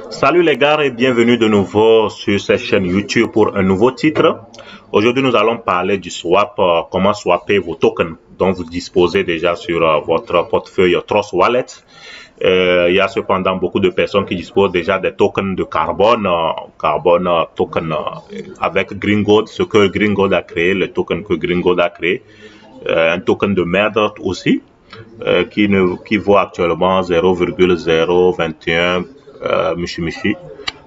Salut les gars et bienvenue de nouveau sur cette chaîne YouTube pour un nouveau titre. Aujourd'hui, nous allons parler du swap, comment swapper vos tokens dont vous disposez déjà sur votre portefeuille Trust Wallet. Il y a cependant beaucoup de personnes qui disposent déjà des tokens de carbone, token avec Green Gold, ce que Green Gold a créé, le token que Green Gold a créé, un token de merde aussi, qui vaut actuellement 0,021 Michi.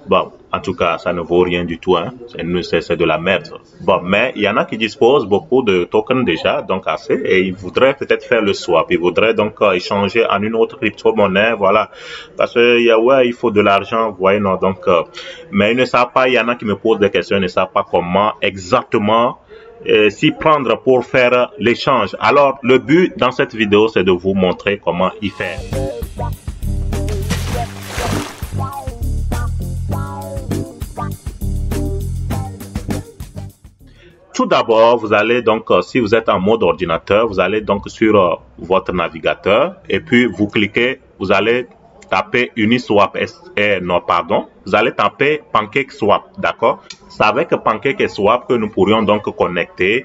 Bon, en tout cas, ça ne vaut rien du tout, hein. C'est de la merde. Bon, mais il y en a qui disposent beaucoup de tokens déjà, donc assez, et ils voudraient peut-être faire le swap. Ils voudraient donc échanger en une autre crypto-monnaie, voilà. Parce que, ouais, il faut de l'argent, vous voyez, non, donc, mais ils ne savent pas, il y en a qui me posent des questions, ils ne savent pas comment exactement s'y prendre pour faire l'échange. Alors, le but dans cette vidéo, c'est de vous montrer comment y faire. Tout d'abord, vous allez donc, si vous êtes en mode ordinateur, vous allez donc sur votre navigateur et puis vous cliquez, vous allez taper Uniswap, non pardon, vous allez taper PancakeSwap, d'accord? C'est avec PancakeSwap que nous pourrions donc connecter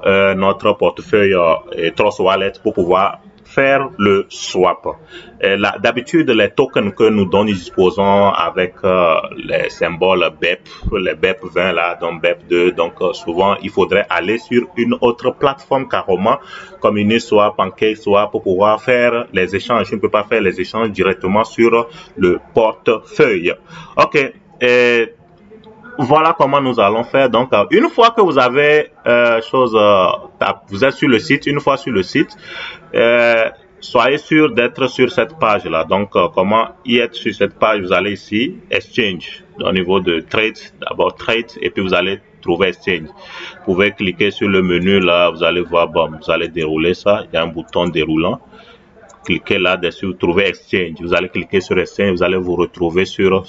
notre portefeuille Trust Wallet pour pouvoir faire le swap. D'habitude, les tokens que nous disposons avec les symboles BEP, les BEP 20 là, donc BEP 2, donc souvent il faudrait aller sur une autre plateforme carrément, comme Uniswap, PancakeSwap, pour pouvoir faire les échanges. Je ne peux pas faire les échanges directement sur le portefeuille. Ok. Voilà comment nous allons faire. Donc, une fois que vous avez vous êtes sur le site, une fois sur le site, soyez sûr d'être sur cette page-là. Donc, comment y être sur cette page? Vous allez ici, Exchange, au niveau de Trade, d'abord Trade, et puis vous allez trouver Exchange. Vous pouvez cliquer sur le menu là, vous allez voir, bon, vous allez dérouler ça, il y a un bouton déroulant. Cliquez là-dessus, vous trouvez Exchange. Vous allez cliquer sur Exchange, vous allez vous retrouver sur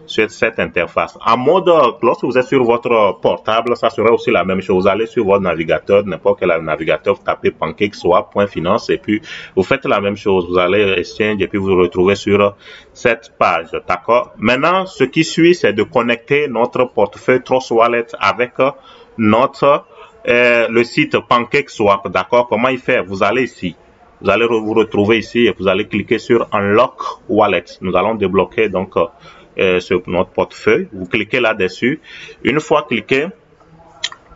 cette interface. En mode, lorsque vous êtes sur votre portable, ça sera aussi la même chose. Vous allez sur votre navigateur, n'importe quel navigateur, vous tapez PancakeSwap.finance et puis vous faites la même chose. Vous allez Exchange et puis vous vous retrouvez sur cette page. D'accord? Maintenant, ce qui suit, c'est de connecter notre portefeuille Trust Wallet avec notre le site PancakeSwap. D'accord? Comment y faire? Vous allez ici. Vous allez vous retrouver ici et vous allez cliquer sur Unlock Wallet. Nous allons débloquer donc sur notre portefeuille. Vous cliquez là-dessus. Une fois cliqué,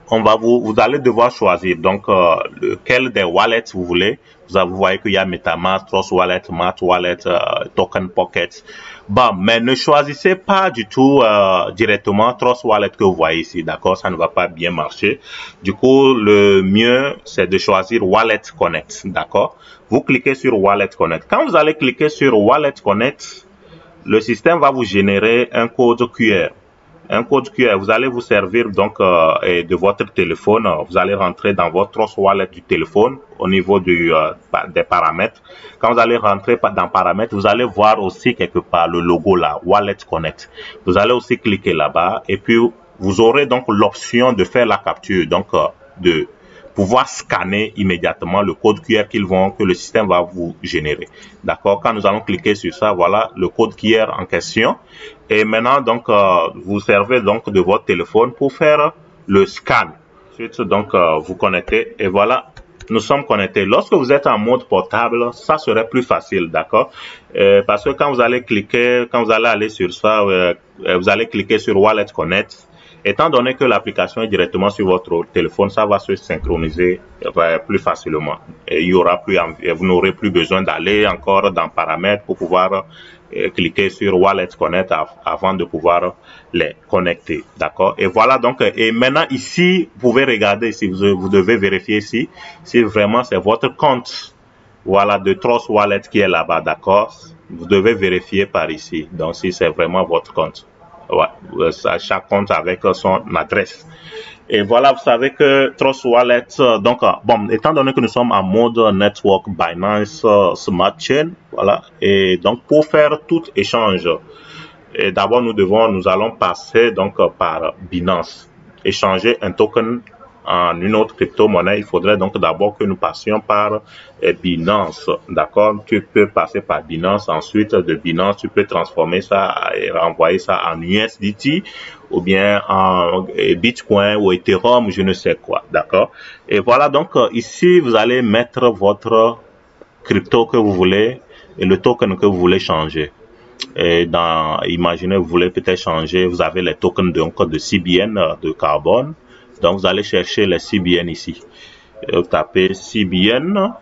vous allez devoir choisir donc lequel des wallets vous voulez. Vous voyez qu'il y a MetaMask, Trust Wallet, Mat Wallet, Token Pocket. Bon, mais ne choisissez pas du tout directement Trust Wallet que vous voyez ici, d'accord? Ça ne va pas bien marcher. Du coup, le mieux, c'est de choisir Wallet Connect, d'accord? Vous cliquez sur Wallet Connect. Quand vous allez cliquer sur Wallet Connect, le système va vous générer un code QR. Un code QR, vous allez vous servir donc de votre téléphone. Vous allez rentrer dans votre Trust Wallet du téléphone au niveau des paramètres. Quand vous allez rentrer dans paramètres, vous allez voir aussi quelque part le logo là, Wallet Connect. Vous allez aussi cliquer là-bas et puis vous aurez donc l'option de faire la capture, donc de pouvoir scanner immédiatement le code QR que le système va vous générer. D'accord? Quand nous allons cliquer sur ça, voilà le code QR en question. Et maintenant, donc, vous servez donc de votre téléphone pour faire le scan. Ensuite, donc, vous connectez et voilà, nous sommes connectés. Lorsque vous êtes en mode portable, ça serait plus facile, d'accord? Parce que quand vous allez cliquer, quand vous allez aller sur ça, vous allez cliquer sur Wallet Connect. Étant donné que l'application est directement sur votre téléphone, ça va se synchroniser plus facilement. Et il y aura plus, vous n'aurez plus besoin d'aller encore dans paramètres pour pouvoir cliquer sur Wallet Connect avant de pouvoir les connecter. D'accord? Et voilà donc, et maintenant ici, vous pouvez regarder si vous devez vérifier ici, si vraiment c'est votre compte, voilà, de Trust Wallet qui est là-bas. D'accord? Vous devez vérifier par ici. Donc, si c'est vraiment votre compte. Ouais, chaque compte avec son adresse. Et voilà, vous savez que Trust Wallet, donc, bon, étant donné que nous sommes en mode Network Binance Smart Chain, voilà, et donc pour faire tout échange, d'abord nous allons passer donc par Binance, échanger un token en une autre crypto-monnaie, il faudrait donc d'abord que nous passions par Binance. D'accord? Tu peux passer par Binance. Ensuite, de Binance, tu peux transformer ça et renvoyer ça en USDT ou bien en Bitcoin ou Ethereum, je ne sais quoi. D'accord? Et voilà, donc ici, vous allez mettre votre crypto que vous voulez et le token que vous voulez changer. Et imaginez, vous voulez peut-être changer, vous avez les tokens de CBN, de carbone. Donc, vous allez chercher les CBN ici. Vous tapez CBN.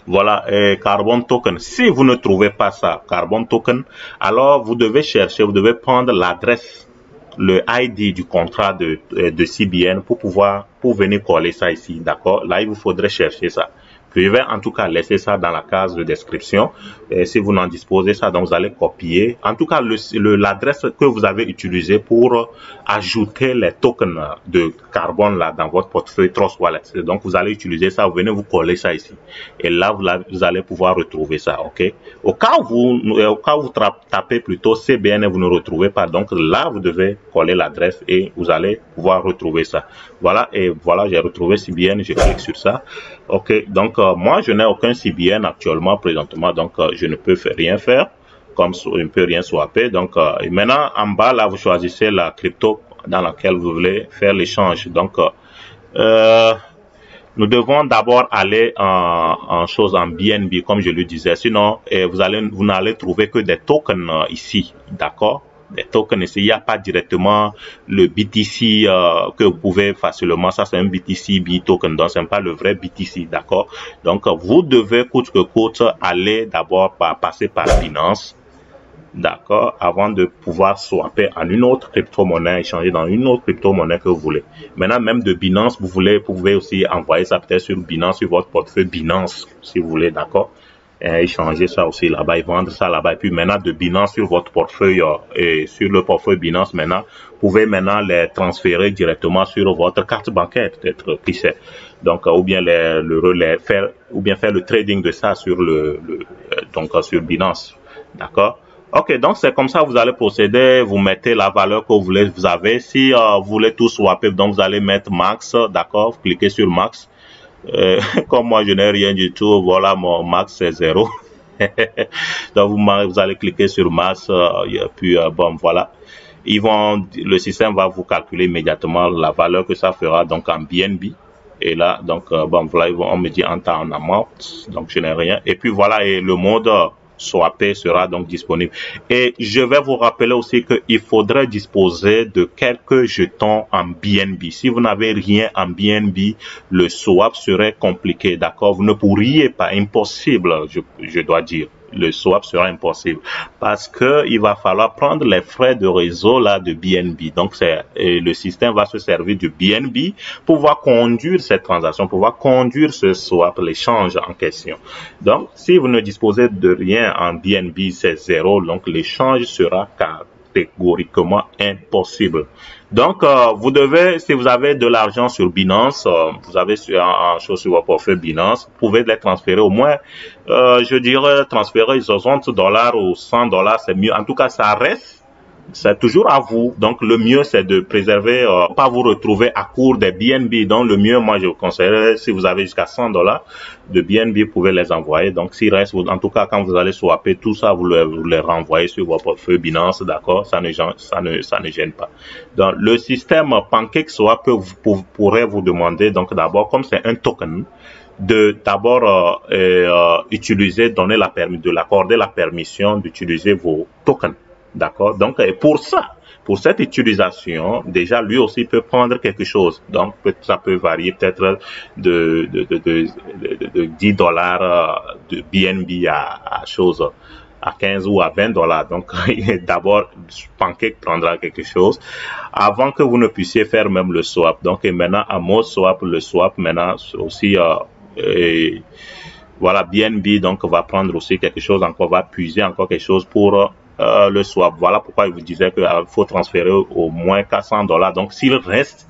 Voilà, Carbon Token. Si vous ne trouvez pas ça, Carbon Token, alors vous devez chercher, vous devez prendre l'adresse, le ID du contrat de CBN pour venir coller ça ici, d'accord? Là, il vous faudrait chercher ça. Je vais en tout cas laisser ça dans la case de description. Et si vous n'en disposez ça, donc vous allez copier. En tout cas, l'adresse que vous avez utilisée pour ajouter les tokens de carbone là dans votre portefeuille Trust Wallet. Donc vous allez utiliser ça, vous venez vous coller ça ici. Et là, vous allez pouvoir retrouver ça, ok? Au cas où vous tapez plutôt CBN et vous ne retrouvez pas, donc là, vous devez coller l'adresse et vous allez pouvoir retrouver ça. Voilà, et voilà, j'ai retrouvé CBN, je clique sur ça. Ok, donc moi, je n'ai aucun CBN actuellement, présentement, donc je ne peux rien faire, comme je ne peux rien swapper. Donc, et maintenant, en bas, là, vous choisissez la crypto dans laquelle vous voulez faire l'échange. Donc, nous devons d'abord aller en BNB, comme je le disais. Sinon, vous n'allez trouver que des tokens ici, d'accord? Des tokens ici, il n'y a pas directement le BTC que vous pouvez facilement. Ça, c'est un BTC token, donc c'est pas le vrai BTC, d'accord? Donc, vous devez coûte que coûte aller d'abord passer par Binance. D'accord, avant de pouvoir swapper en une autre crypto-monnaie, échanger dans une autre crypto-monnaie que vous voulez. Maintenant, même de Binance, vous pouvez aussi envoyer ça peut-être sur Binance, sur votre portefeuille Binance, si vous voulez, d'accord. Et échanger ça aussi là-bas et vendre ça là-bas. Et puis maintenant, de Binance sur votre portefeuille et sur le portefeuille Binance, maintenant, vous pouvez maintenant les transférer directement sur votre carte bancaire, peut-être, qui sait. Donc, ou bien faire le trading de ça sur sur Binance, d'accord. Ok, donc c'est comme ça que vous allez procéder, vous mettez la valeur que vous avez. Si vous voulez tout swapper, donc vous allez mettre max, d'accord, vous cliquez sur max. Comme moi je n'ai rien du tout, voilà, mon max c'est 0. Donc vous allez cliquer sur max, puis bon voilà. Le système va vous calculer immédiatement la valeur que ça fera donc en BNB. Et là, donc bon voilà, on me dit en temps en amount, donc je n'ai rien. Et puis voilà, et le mode swapper sera donc disponible. Et je vais vous rappeler aussi qu'il faudrait disposer de quelques jetons en BNB. Si vous n'avez rien en BNB, le swap serait compliqué, d'accord? Vous ne pourriez pas, impossible, je dois dire. Le swap sera impossible parce que il va falloir prendre les frais de réseau là de BNB. Donc le système va se servir du BNB pour pouvoir conduire cette transaction, pour pouvoir conduire ce swap, l'échange en question. Donc si vous ne disposez de rien en BNB, c'est 0, donc l'échange sera catégoriquement impossible. Donc, vous devez, si vous avez de l'argent sur Binance, vous avez un chose sur votre portefeuille Binance, vous pouvez les transférer au moins, je dirais, transférer $60 ou $100, c'est mieux. En tout cas, ça reste. C'est toujours à vous. Donc, le mieux, c'est de préserver, pas vous retrouver à court des BNB. Donc, le mieux, moi, je vous conseillerais, si vous avez jusqu'à $100 de BNB, vous pouvez les envoyer. Donc, s'il reste, en tout cas, quand vous allez swapper tout ça, vous les renvoyez sur votre portefeuille Binance, d'accord? Ça ne gêne pas. Donc, le système PancakeSwap pourrait vous demander, donc, d'abord, comme c'est un token, d'abord utiliser, l'accorder la permission d'utiliser vos tokens. D'accord? Donc, pour cette utilisation, déjà, lui aussi peut prendre quelque chose. Donc, ça peut varier peut-être de $10 de BNB à 15 ou à $20. Donc, d'abord, Pancake prendra quelque chose avant que vous ne puissiez faire même le swap. Donc, et maintenant, à mode swap, le swap, maintenant, aussi, voilà, BNB, donc, va prendre aussi quelque chose, encore, va puiser encore quelque chose pour le swap. Voilà pourquoi il vous disait qu'il faut transférer au moins $400. Donc, s'il reste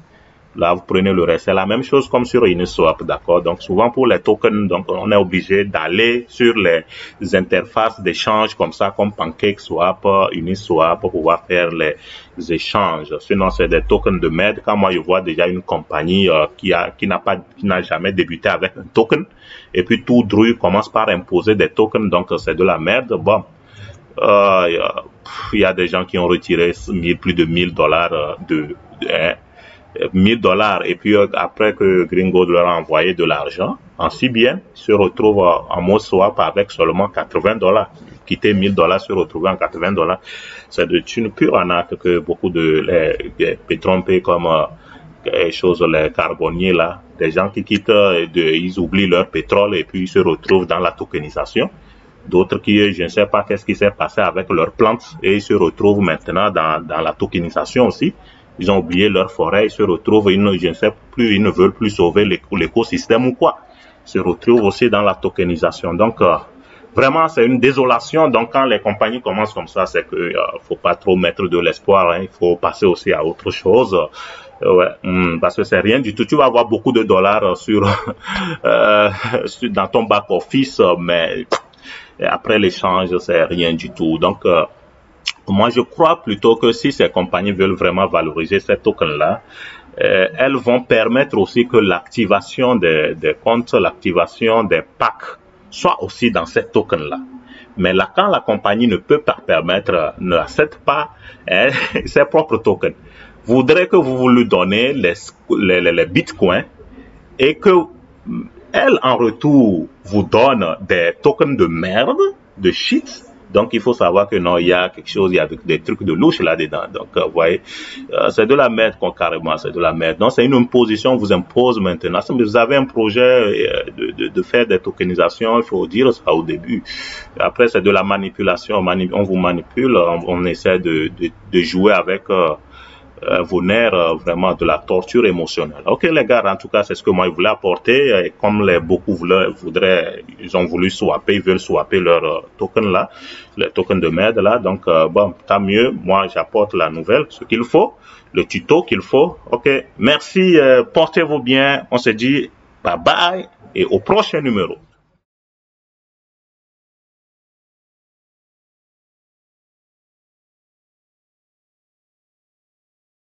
Là, vous prenez le reste. C'est la même chose comme sur Uniswap, d'accord? Donc, souvent pour les tokens, donc, on est obligé d'aller sur les interfaces d'échange comme ça, comme PancakeSwap, Uniswap, pour pouvoir faire les échanges. Sinon, c'est des tokens de merde. Quand moi, je vois déjà une compagnie qui n'a jamais débuté avec un token, et puis tout Druid commence par imposer des tokens, donc c'est de la merde. Bon, il y a des gens qui ont retiré plus de $1000 $1000 et puis après que Gringo leur a envoyé de l'argent, en si bien, se retrouve en mode swap avec seulement $80. Quitter $1000, se retrouver en $80. C'est une pure arnaque que beaucoup de les pétrompés comme les choses, les carboniers là, des gens qui quittent, ils oublient leur pétrole et puis ils se retrouvent dans la tokenisation. D'autres qui, je ne sais pas qu'est-ce qui s'est passé avec leurs plantes et ils se retrouvent maintenant dans la tokenisation aussi. Ils ont oublié leur forêt, ils se retrouvent, je ne sais plus, ils ne veulent plus sauver l'écosystème ou quoi. Ils se retrouvent aussi dans la tokenisation. Donc, vraiment, c'est une désolation. Donc, quand les compagnies commencent comme ça, c'est que faut pas trop mettre de l'espoir. Hein. Il faut passer aussi à autre chose. Ouais, parce que c'est rien du tout. Tu vas avoir beaucoup de dollars dans ton back office, mais après l'échange, c'est rien du tout. Donc, moi, je crois plutôt que si ces compagnies veulent vraiment valoriser ces tokens-là, elles vont permettre aussi que l'activation des comptes, l'activation des packs soit aussi dans ces tokens-là. Mais là, quand la compagnie ne peut pas permettre, n'accepte pas ses propres tokens, voudrait que vous lui donnez les bitcoins et que elle, en retour, vous donne des tokens de merde, de shit. Donc, il faut savoir que non, il y a quelque chose, il y a des trucs de louche là-dedans. Donc, vous voyez, c'est de la merde, carrément, c'est de la merde. Donc, c'est une imposition, on vous impose maintenant. Si vous avez un projet de faire des tokenisations, il faut dire ça au début. Après, c'est de la manipulation, on vous manipule, on essaie de jouer avec vos nerfs, vraiment de la torture émotionnelle. Ok les gars, en tout cas c'est ce que moi je voulais apporter, et comme beaucoup ils ont voulu swapper, ils veulent swapper leur token là, les tokens de merde là, donc bon, tant mieux, moi j'apporte la nouvelle, ce qu'il faut, le tuto qu'il faut. Ok, merci, portez-vous bien, on se dit bye bye et au prochain numéro.